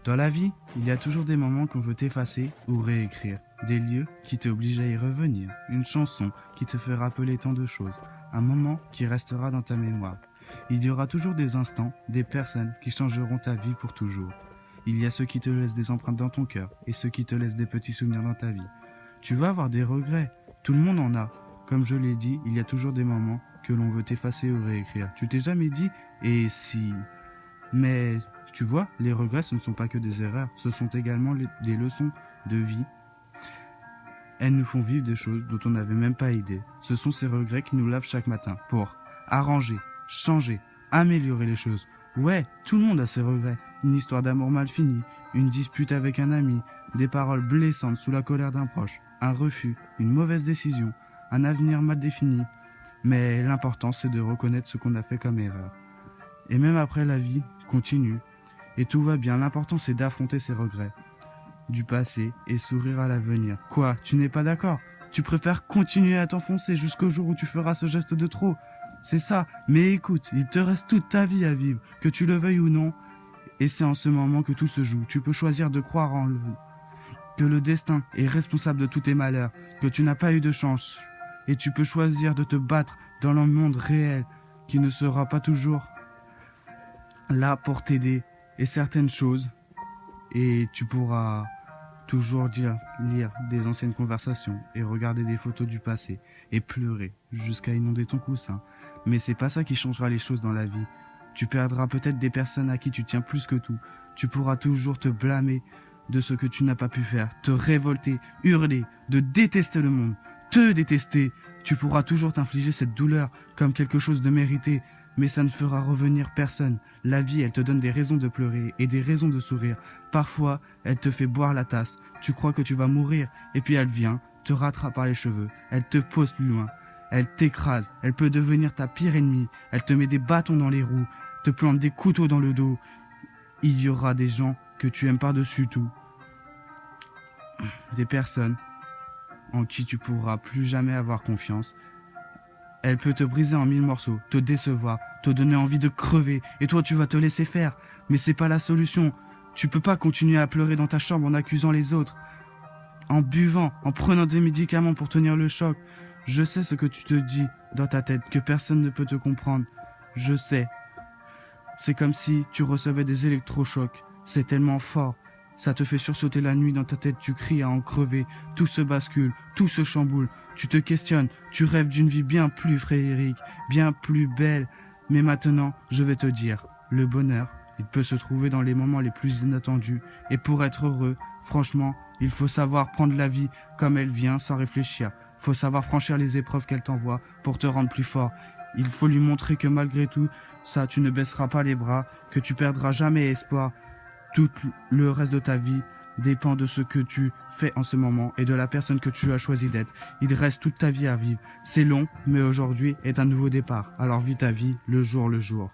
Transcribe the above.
Dans la vie, il y a toujours des moments qu'on veut effacer ou réécrire, des lieux qui t'obligent à y revenir, une chanson qui te fait rappeler tant de choses, un moment qui restera dans ta mémoire. Il y aura toujours des instants, des personnes qui changeront ta vie pour toujours. Il y a ceux qui te laissent des empreintes dans ton cœur et ceux qui te laissent des petits souvenirs dans ta vie. Tu vas avoir des regrets, tout le monde en a. Comme je l'ai dit, il y a toujours des moments que l'on veut effacer ou réécrire. Tu t'es jamais dit « et si ?» Mais tu vois, les regrets, ce ne sont pas que des erreurs, ce sont également des leçons de vie. Elles nous font vivre des choses dont on n'avait même pas idée. Ce sont ces regrets qui nous lavent chaque matin pour arranger, changer, améliorer les choses. Ouais, tout le monde a ses regrets. Une histoire d'amour mal finie, une dispute avec un ami, des paroles blessantes sous la colère d'un proche, un refus, une mauvaise décision, un avenir mal défini. Mais l'important, c'est de reconnaître ce qu'on a fait comme erreur. Et même après, la vie continue. Et tout va bien. L'important, c'est d'affronter ses regrets du passé et sourire à l'avenir. Quoi, tu n'es pas d'accord? Tu préfères continuer à t'enfoncer jusqu'au jour où tu feras ce geste de trop? C'est ça. Mais écoute, il te reste toute ta vie à vivre, que tu le veuilles ou non. Et c'est en ce moment que tout se joue. Tu peux choisir de croire que le destin est responsable de tous tes malheurs, que tu n'as pas eu de chance. Et tu peux choisir de te battre dans le monde réel qui ne sera pas toujours là pour t'aider et certaines choses. Et tu pourras toujours lire des anciennes conversations et regarder des photos du passé et pleurer jusqu'à inonder ton coussin. Mais c'est pas ça qui changera les choses dans la vie. Tu perdras peut-être des personnes à qui tu tiens plus que tout. Tu pourras toujours te blâmer de ce que tu n'as pas pu faire, te révolter, hurler, de détester le monde, te détester. Tu pourras toujours t'infliger cette douleur comme quelque chose de mérité, mais ça ne fera revenir personne. La vie, elle te donne des raisons de pleurer et des raisons de sourire. Parfois, elle te fait boire la tasse. Tu crois que tu vas mourir, et puis elle vient, te rattrape par les cheveux. Elle te pose plus loin. Elle t'écrase. Elle peut devenir ta pire ennemie. Elle te met des bâtons dans les roues, te plante des couteaux dans le dos. Il y aura des gens que tu aimes par-dessus tout. Des personnes en qui tu pourras plus jamais avoir confiance. Elle peut te briser en 1000 morceaux, te décevoir, te donner envie de crever, et toi tu vas te laisser faire. Mais c'est pas la solution. Tu peux pas continuer à pleurer dans ta chambre en accusant les autres, en buvant, en prenant des médicaments pour tenir le choc. Je sais ce que tu te dis dans ta tête, que personne ne peut te comprendre. Je sais. C'est comme si tu recevais des électrochocs. C'est tellement fort. Ça te fait sursauter la nuit dans ta tête, tu cries à en crever. Tout se bascule, tout se chamboule. Tu te questionnes, tu rêves d'une vie bien plus Frédéric, bien plus belle. Mais maintenant, je vais te dire, le bonheur, il peut se trouver dans les moments les plus inattendus. Et pour être heureux, franchement, il faut savoir prendre la vie comme elle vient sans réfléchir. Il faut savoir franchir les épreuves qu'elle t'envoie pour te rendre plus fort. Il faut lui montrer que malgré tout, ça, tu ne baisseras pas les bras, que tu perdras jamais espoir. Tout le reste de ta vie dépend de ce que tu fais en ce moment et de la personne que tu as choisi d'être. Il reste toute ta vie à vivre. C'est long, mais aujourd'hui est un nouveau départ. Alors vis ta vie le jour le jour.